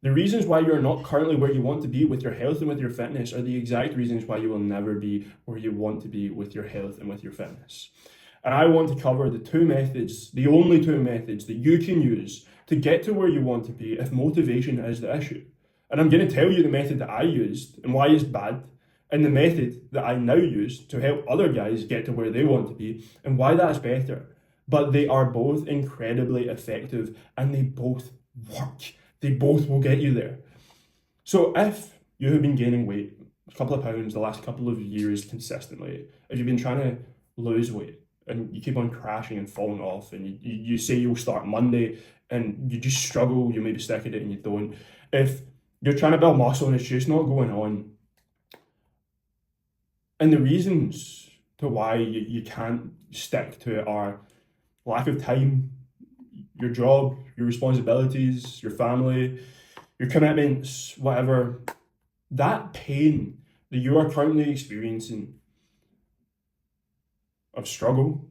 The reasons why you're not currently where you want to be with your health and with your fitness are the exact reasons why you will never be where you want to be with your health and with your fitness. And I want to cover the two methods, the only two methods that you can use to get to where you want to be if motivation is the issue. And I'm going to tell you the method that I used and why it's bad, and the method that I now use to help other guys get to where they want to be and why that's better. But they are both incredibly effective and they both work. They both will get you there. So if you have been gaining weight, a couple of pounds the last couple of years consistently, if you've been trying to lose weight and you keep on crashing and falling off and you say you'll start Monday and you just struggle, you maybe stick at it and you don't. If you're trying to build muscle and it's just not going on, and the reasons to why you can't stick to it are lack of time, your job, your responsibilities, your family, your commitments, whatever, that pain that you are currently experiencing of struggle,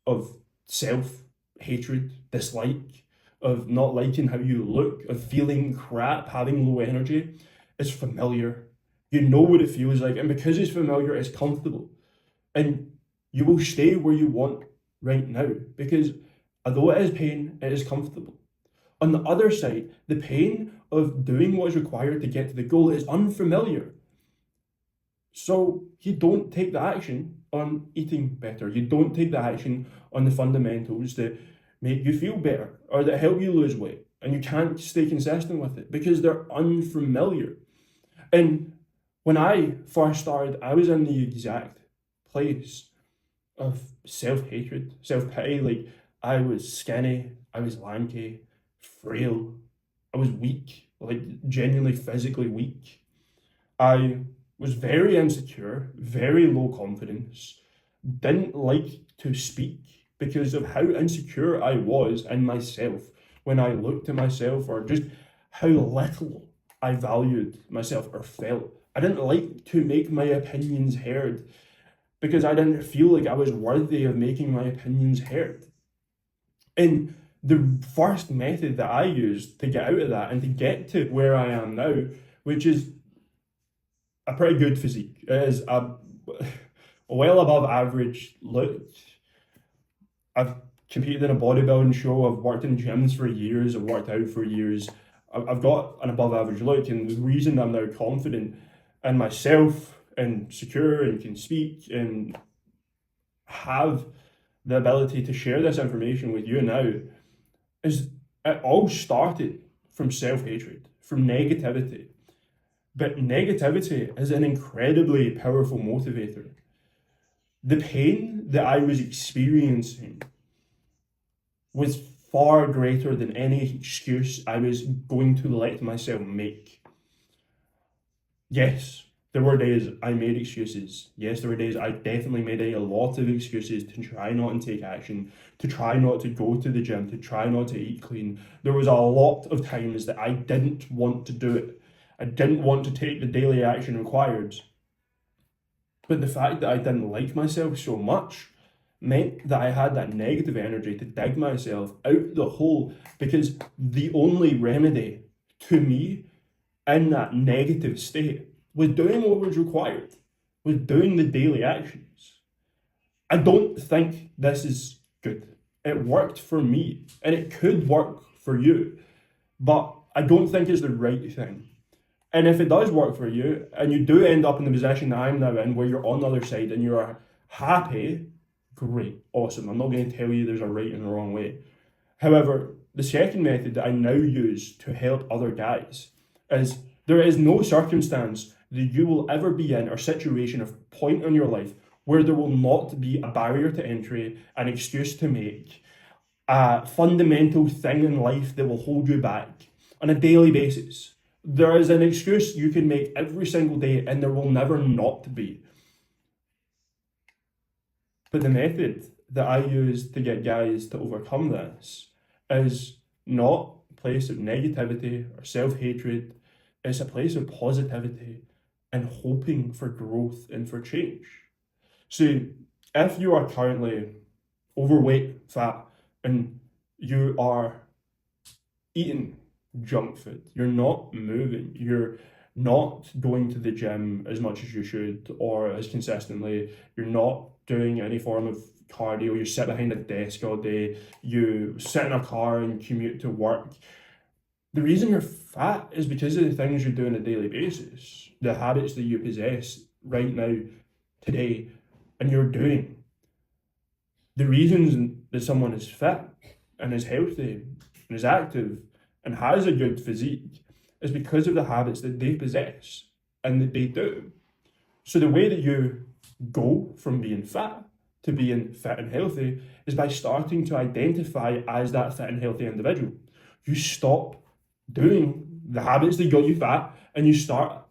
of self-hatred, dislike, of not liking how you look, of feeling crap, having low energy, is familiar. You know what it feels like, and because it's familiar, it's comfortable. And you will stay where you want right now because although it is pain, it is comfortable. On the other side, the pain of doing what is required to get to the goal is unfamiliar. So you don't take the action on eating better. You don't take the action on the fundamentals that make you feel better or that help you lose weight. And you can't stay consistent with it because they're unfamiliar. And when I first started, I was in the exact place of self-hatred, self-pity. Like, I was skinny, I was lanky, frail, I was weak, like genuinely physically weak. I was very insecure, very low confidence, didn't like to speak because of how insecure I was in myself when I looked at myself, or just how little I valued myself or felt. I didn't like to make my opinions heard because I didn't feel like I was worthy of making my opinions heard. And the first method that I used to get out of that and to get to where I am now, which is a pretty good physique, it is a well above average look. I've competed in a bodybuilding show, I've worked in gyms for years, I've worked out for years. I've got an above average look, and the reason I'm now confident in myself and secure and can speak and have the ability to share this information with you now is it all started from self-hatred, from negativity. But negativity is an incredibly powerful motivator. The pain that I was experiencing was far greater than any excuse I was going to let myself make. Yes, there were days I made excuses. Yes, there were days I definitely made a lot of excuses to try not and take action, to try not to go to the gym, to try not to eat clean. There was a lot of times that I didn't want to do it. I didn't want to take the daily action required. But the fact that I didn't like myself so much meant that I had that negative energy to dig myself out the hole, because the only remedy to me in that negative state was doing what was required, was doing the daily actions. I don't think this is good. It worked for me and it could work for you, but I don't think it's the right thing. And if it does work for you and you do end up in the position that I'm now in, where you're on the other side and you're happy, great, awesome. I'm not going to tell you there's a right and a wrong way. However, the second method that I now use to help other guys is there is no circumstance that you will ever be in or situation or point in your life where there will not be a barrier to entry, an excuse to make, a fundamental thing in life that will hold you back on a daily basis. There is an excuse you can make every single day and there will never not be. But the method that I use to get guys to overcome this is not a place of negativity or self-hatred. It's a place of positivity and hoping for growth and for change. So if you are currently overweight, fat, and you are eating junk food. You're not moving. You're not going to the gym as much as you should or as consistently. You're not doing any form of cardio. You sit behind a desk all day. You sit in a car and commute to work. The reason you're fat is because of the things you do on a daily basis, the habits that you possess right now, today, and you're doing. The reasons that someone is fit and is healthy and is active and has a good physique is because of the habits that they possess and that they do. So the way that you go from being fat to being fit and healthy is by starting to identify as that fit and healthy individual. You stop doing the habits that got you fat and you start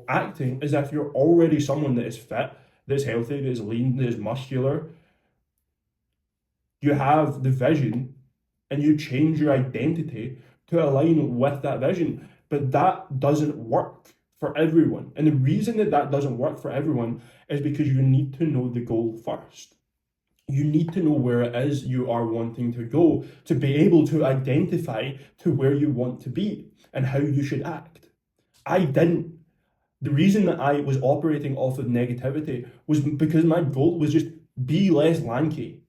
acting as if you're already someone that is fit, that's healthy, that is lean, that is muscular. You have the vision and you change your identity to align with that vision. But that doesn't work for everyone. And the reason that that doesn't work for everyone is because you need to know the goal first. You need to know where it is you are wanting to go to be able to identify to where you want to be and how you should act. I didn't. The reason that I was operating off of negativity was because my goal was just be less lanky.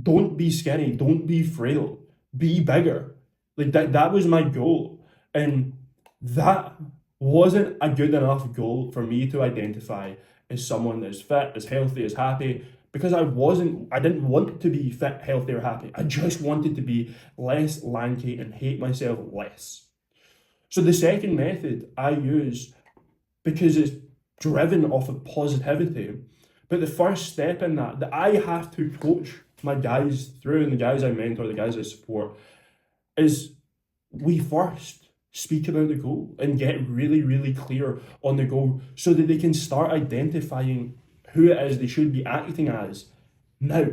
Don't be skinny. Don't be frail. Be bigger. Like that was my goal. And that wasn't a good enough goal for me to identify as someone that's fit, as healthy, as happy, because I didn't want to be fit, healthy, or happy. I just wanted to be less lanky and hate myself less. So the second method I use, because it's driven off of positivity, but the first step in that I have to coach my guys through and the guys I mentor, the guys I support, is we first speak about the goal and get really, really clear on the goal so that they can start identifying who it is they should be acting as now.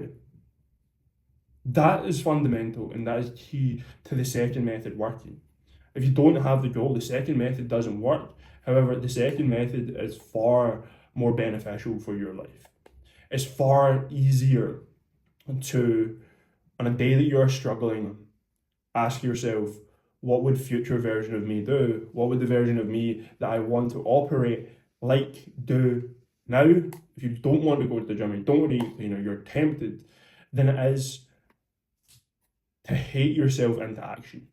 That is fundamental and that is key to the second method working. If you don't have the goal, the second method doesn't work. However, the second method is far more beneficial for your life. It's far easier to, on a day that you're struggling, ask yourself, what would future version of me do? What would the version of me that I want to operate like do now? If you don't want to go to the gym, you don't want to eat cleaner, you're tempted, then it is to hate yourself into action.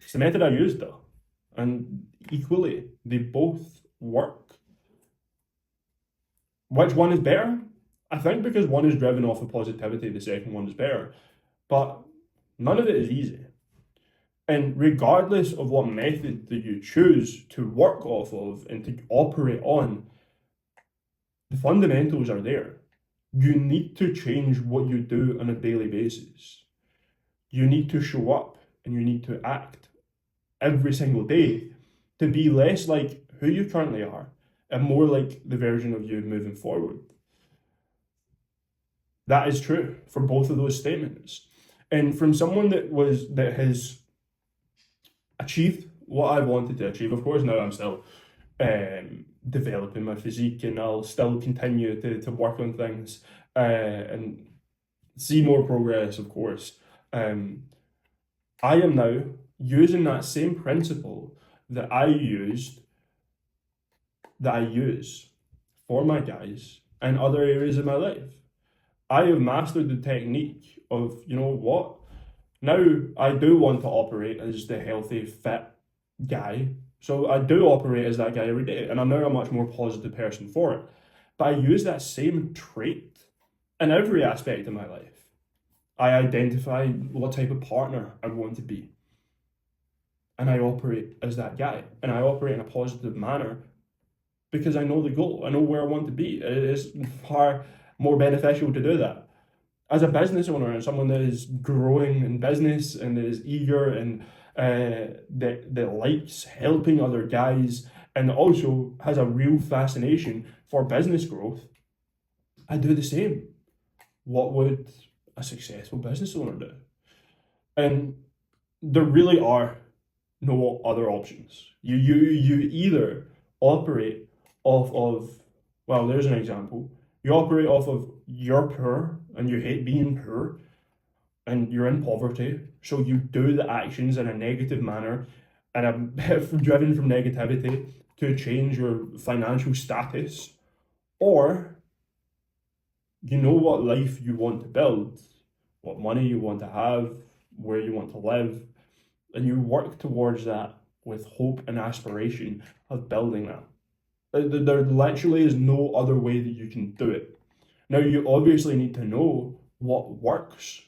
It's the method I used though, and equally, they both work. Which one is better? I think because one is driven off of positivity, the second one is better. But none of it is easy. And regardless of what method that you choose to work off of and to operate on, the fundamentals are there. You need to change what you do on a daily basis. You need to show up and you need to act every single day to be less like who you currently are and more like the version of you moving forward. That is true for both of those statements. And from someone that has achieved what I wanted to achieve, of course, now I'm still developing my physique and I'll still continue to work on things and see more progress, of course. I am now using that same principle that I use for my guys and other areas of my life. I have mastered the technique of, you know what? Now I do want to operate as the healthy, fit guy. So I do operate as that guy every day. And I'm now a much more positive person for it. But I use that same trait in every aspect of my life. I identify what type of partner I want to be. And I operate as that guy. And I operate in a positive manner because I know the goal. I know where I want to be. It is far more beneficial to do that. As a business owner and someone that is growing in business and is eager and that likes helping other guys and also has a real fascination for business growth, I do the same. What would a successful business owner do? And there really are no other options. You either operate off of, well, there's an example. You operate off of you're poor and you hate being poor and you're in poverty, So you do the actions in a negative manner and I'm driven from negativity to change your financial status, or you know what life you want to build, what money you want to have, where you want to live, and you work towards that with hope and aspiration of building that. There literally is no other way that you can do it. Now, you obviously need to know what works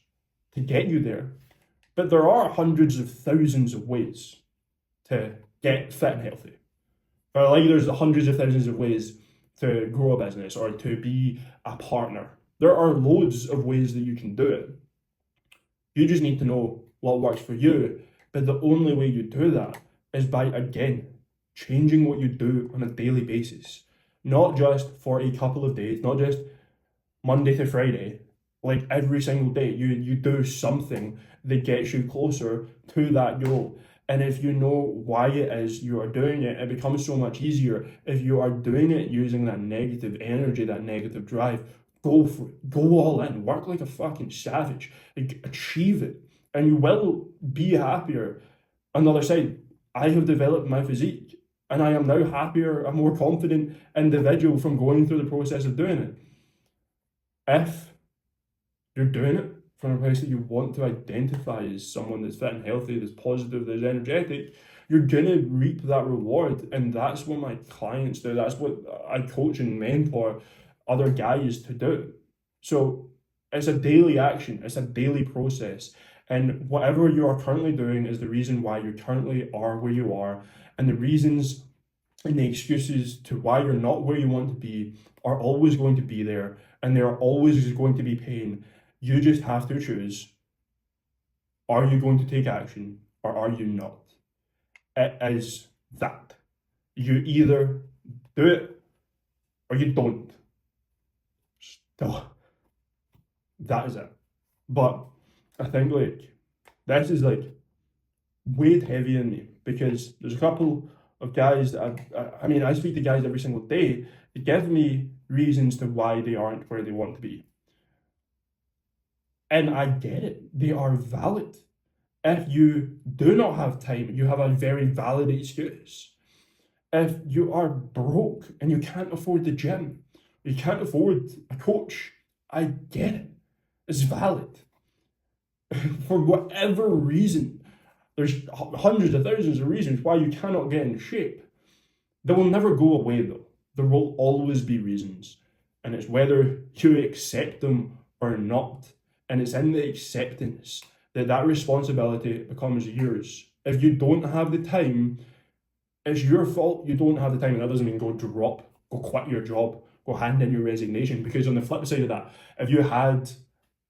to get you there, but there are hundreds of thousands of ways to get fit and healthy. Or like there's hundreds of thousands of ways to grow a business or to be a partner. There are loads of ways that you can do it. You just need to know what works for you. But the only way you do that is by, again, changing what you do on a daily basis. Not just for a couple of days, not just Monday to Friday. Like every single day, you do something that gets you closer to that goal. And if you know why it is you are doing it, it becomes so much easier. If you are doing it using that negative energy, that negative drive, go for it. Go all in. Work like a fucking savage. Like, achieve it. And you will be happier. On the other side, I have developed my physique. And I am now happier, a more confident individual from going through the process of doing it. If you're doing it from a place that you want to identify as someone that's fit and healthy, that's positive, that's energetic, you're gonna reap that reward. And that's what my clients do. That's what I coach and mentor other guys to do. So it's a daily action, it's a daily process. And whatever you are currently doing is the reason why you currently are where you are. And the reasons and the excuses to why you're not where you want to be are always going to be there. And there are always going to be pain. You just have to choose, are you going to take action or are you not? It is that. You either do it or you don't. That is it. But I think like this is like weighed heavy in me because there's a couple of guys that I speak to guys every single day that give me reasons to why they aren't where they want to be. And I get it. They are valid. If you do not have time, you have a very valid excuse. If you are broke and you can't afford the gym, you can't afford a coach, I get it. It's valid. For whatever reason, there's hundreds of thousands of reasons why you cannot get in shape. They will never go away though. There will always be reasons. And it's whether you accept them or not. And it's in the acceptance that responsibility becomes yours. If you don't have the time, it's your fault you don't have the time. And that doesn't mean go quit your job, go hand in your resignation. Because on the flip side of that, if you had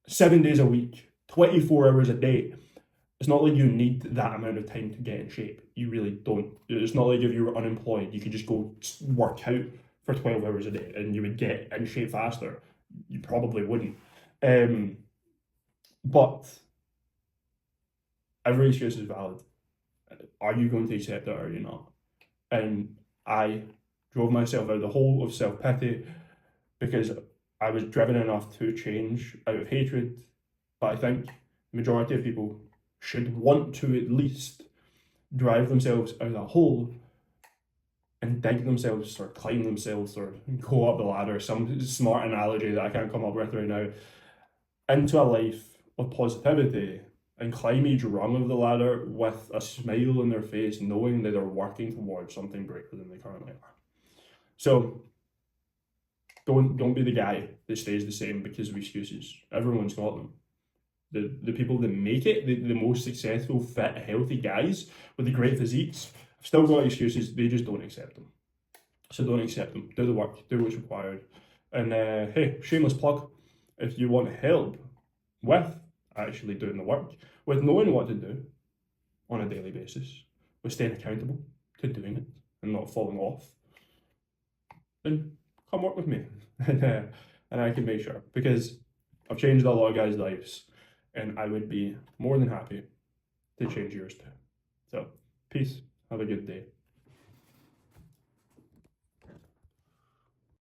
7 days a week, 24 hours a day, it's not like you need that amount of time to get in shape. You really don't. It's not like if you were unemployed, you could just go work out for 12 hours a day and you would get in shape faster. You probably wouldn't. But every excuse is valid. Are you going to accept it or are you not? And I drove myself out of the hole of self-pity because I was driven enough to change out of hatred. But I think the majority of people should want to at least drive themselves out of that hole and dig themselves or climb themselves or go up the ladder, some smart analogy that I can't come up with right now, into a life of positivity and climb each rung of the ladder with a smile on their face, knowing that they're working towards something greater than they currently are. So don't be the guy that stays the same because of excuses. Everyone's got them. The people that make it, the most successful, fit, healthy guys with the great physiques, have still got excuses. They just don't accept them. So don't accept them. Do the work. Do what's required. And hey, shameless plug. If you want help with actually doing the work, with knowing what to do on a daily basis, with staying accountable to doing it and not falling off, then come work with me. And I can make sure, because I've changed a lot of guys' lives and I would be more than happy to change yours too. So, peace. Have a good day.